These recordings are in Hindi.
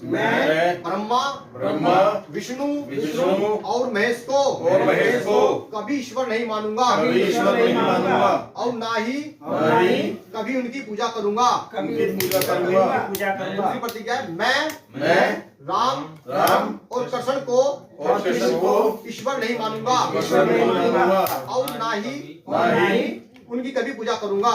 मैं ब्रह्मा ब्रह्मा विष्णु विष्णु और महेश को कभी ईश्वर नहीं मानूंगा कभी ईश्वर नहीं मानूंगा और ना ही कभी उनकी पूजा करूंगा। उनकी पूजा करूंगा। दूसरी प्रतिज्ञा है, मैं राम और कृष्ण को ईश्वर नहीं मानूंगा और ना ही उनकी कभी पूजा करूंगा।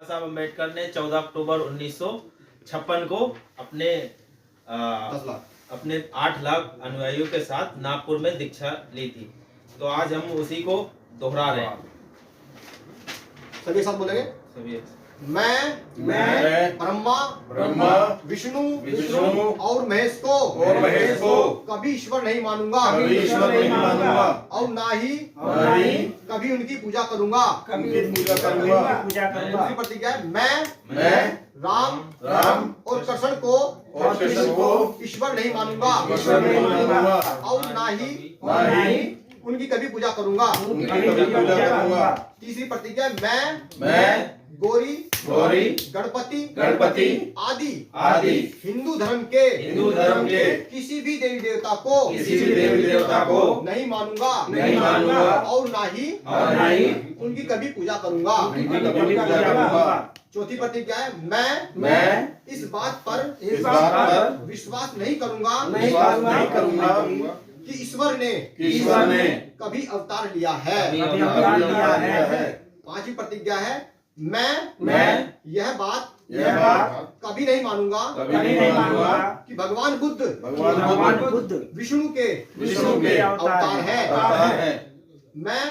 साहब अम्बेडकर ने 14 अक्टूबर 1956 को अपने 8 लाख अनुयायियों के साथ नागपुर में दीक्षा ली थी। तो आज हम उसी को दोहरा रहे हैं। सभी साथ बोलेंगे। सभी मैं ब्रह्मा विष्णु और महेश को कभी ईश्वर नहीं मानूंगा और ना ही कभी उनकी पूजा करूंगा। दूसरी प्रतिज्ञा है, मैं राम और कृष्ण को ईश्वर नहीं मानूंगा और ना ही उनकी कभी पूजा करूंगा। तीसरी प्रतिज्ञा है, मैं गौरी गणपति आदि हिंदू धर्म के किसी भी देवी देवता को नहीं मानूंगा और ना ही उनकी कभी पूजा करूंगा। चौथी प्रतिज्ञा है, मैं इस बात पर विश्वास नहीं करूंगा कि ईश्वर ने कभी अवतार लिया है। पांचवी प्रतिज्ञा है, मैं यह बात कभी नहीं मानूंगा कि भगवान बुद्ध विष्णु के अवतार है। मैं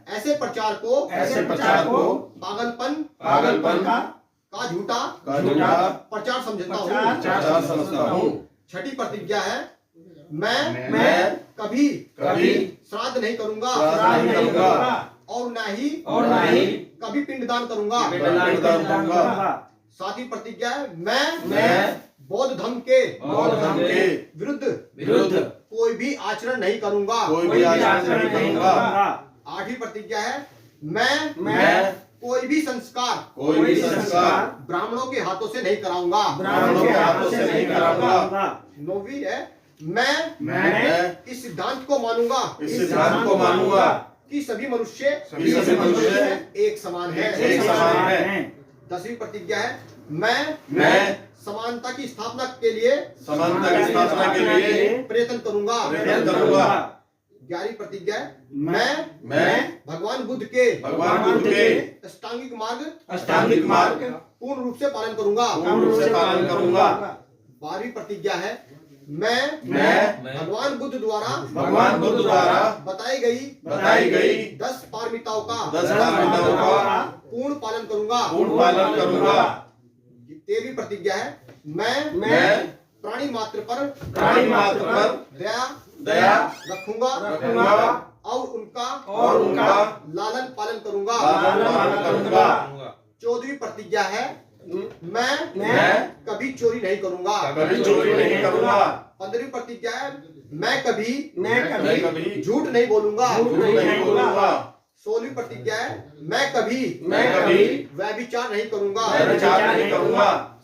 ऐसे प्रचार को पागलपन का झूठा प्रचार समझता हूँ। छठी प्रतिज्ञा है, मैं कभी श्राद्ध नहीं करूंगा और ना ही कभी पिंडदान करूंगा। सातवीं प्रतिज्ञा है, मैं बौद्ध धर्म के विरुद्ध कोई भी आचरण नहीं करूंगा। आठवीं प्रतिज्ञा है, मैं कोई भी संस्कार ब्राह्मणों के हाथों से नहीं कराऊंगा। नौवीं है, मैं इस सिद्धांत को मानूंगा कि सभी मनुष्य एक समान है। 10वीं प्रतिज्ञा है, मैं समानता की स्थापना के लिए प्रयत्न करूंगा। 11वीं प्रतिज्ञा है, मैं भगवान बुद्ध के अष्टांगिक मार्ग पूर्ण रूप से पालन करूंगा। 12वीं प्रतिज्ञा है, मैं भगवान बुद्ध द्वारा बताई गई 10 पारमिताओं का पूर्ण पालन करूंगा। 13वीं प्रतिज्ञा है, मैं प्राणी मात्र पर दया रखूंगा और उनका लालन पालन करूंगा। 14वीं प्रतिज्ञा है, मैं कभी चोरी नहीं करूंगा। 15वीं प्रतिज्ञा है, मैं कभी झूठ नहीं बोलूंगा। 16वीं प्रतिज्ञा है, मैं कभी व्यभिचार नहीं करूंगा।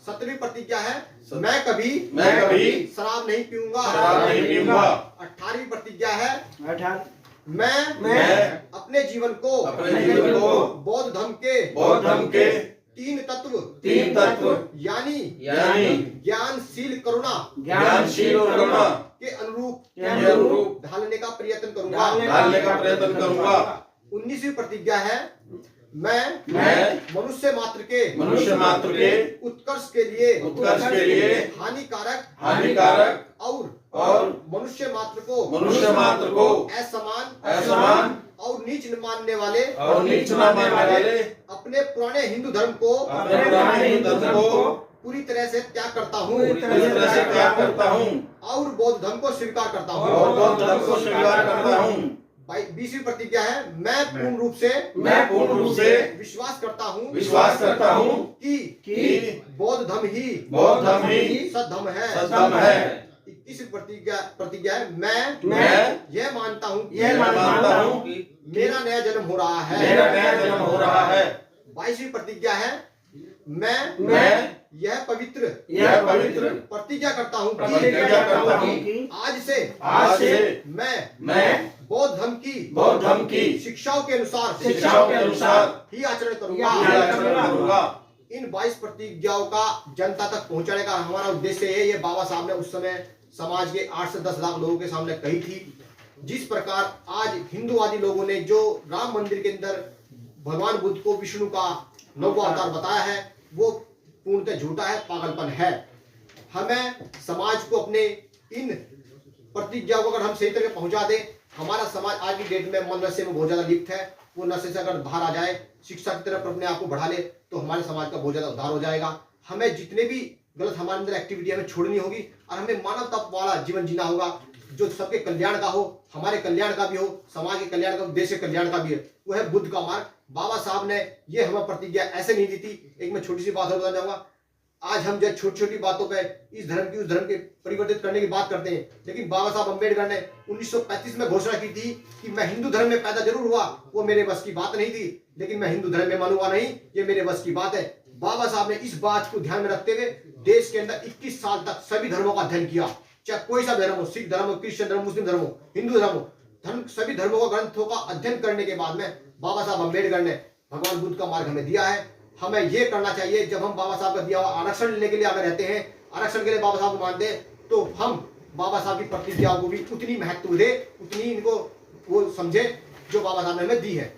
17वीं प्रतिज्ञा है, मैं कभी शराब नहीं पीऊंगा। 18वीं प्रतिज्ञा है, मैं अपने जीवन को बौद्ध धर्म के तीन तत्व यानी ज्ञानशील करुणा के अनुरूप ढालने का प्रयत्न करूंगा। 19वीं प्रतिज्ञा है, मैं मनुष्य मात्र के उत्कर्ष के लिए हानिकारक और मनुष्य मात्र को असमान और नीच मानने वाले अपने पुराने हिंदू धर्म को पूरी तरह से त्याग करता हूँ और बौद्ध धर्म को स्वीकार करता हूँ। 20वीं प्रतिज्ञा है, मैं पूर्ण रूप से विश्वास करता हूँ कि बौद्ध धर्म ही सद्धर्म है। 21वीं प्रतिज्ञा है, मैं यह मानता हूँ कि मेरा नया जन्म हो रहा है। 22वीं प्रतिज्ञा है, मैं यह पवित्र प्रतिज्ञा करता हूँ कि आज से मैं बौद्ध धर्म की शिक्षाओं के अनुसार ही आचरण करूंगा। इन 22 प्रतिज्ञाओं का जनता तक पहुंचाने का हमारा उद्देश्य है। ये बाबा साहब ने उस समय समाज के 8 से 10 लाख लोगों के सामने कही थी। जिस प्रकार आज हिंदूवादी लोगों ने जो राम मंदिर के अंदर भगवान बुद्ध को विष्णु का नौवां अवतार बताया है, वो पूर्णतः झूठा है, पागलपन है। हमें समाज को अपने इन प्रतिज्ञाओं को अगर हम सही तरह पहुंचा दें, हमारा समाज आज की डेट में मन नशे में बहुत ज्यादा लिप्त है। वो नशे से अगर बाहर आ जाए, शिक्षा की तरफ अपने आप को बढ़ा ले, तो हमारे समाज का बहुत ज्यादा उद्धार हो जाएगा। हमें जितने भी गलत हमारे अंदर एक्टिविटी हमें छोड़नी होगी और हमें मानवता वाला जीवन जीना होगा, जो सबके कल्याण का हो, हमारे कल्याण का भी हो, समाज के कल्याण का, देश के कल्याण का भी है। वो है बुद्ध का मार्ग। बाबा साहब ने ये हमें प्रतिज्ञा ऐसे नहीं दी थी। एक मैं छोटी सी बात और बताना चाहूंगा। आज हम जो छोटी छोटी बातों पे इस धर्म की उस धर्म के परिवर्तित करने की बात करते हैं, लेकिन बाबा साहब अम्बेडकर ने 1935 में घोषणा की थी कि मैं हिंदू धर्म में पैदा जरूर हुआ, वो मेरे बस की बात नहीं थी, लेकिन मैं हिंदू धर्म में मनुआ नहीं, ये मेरे बस की बात है। बाबा साहब ने इस बात को ध्यान में रखते हुए देश के अंदर 21 साल तक सभी धर्मों का अध्ययन किया, चाहे कोई सा धर्म हो, सिख धर्म हो, क्रिश्चियन धर्म, मुस्लिम धर्म हो, हिंदू धर्म हो, सभी धर्मों का ग्रंथों का अध्ययन करने के बाद में बाबा साहब अम्बेडकर ने भगवान बुद्ध का मार्ग हमें दिया है। हमें यह करना चाहिए, जब हम बाबा साहब का दिया हुआ आरक्षण लेने के लिए अगर रहते हैं, आरक्षण के लिए बाबा साहब को मानते हैं, तो हम बाबा साहब की प्रतिज्ञाओं को भी उतनी महत्व दे, उतनी इनको वो समझे जो बाबा साहब ने हमें दी है।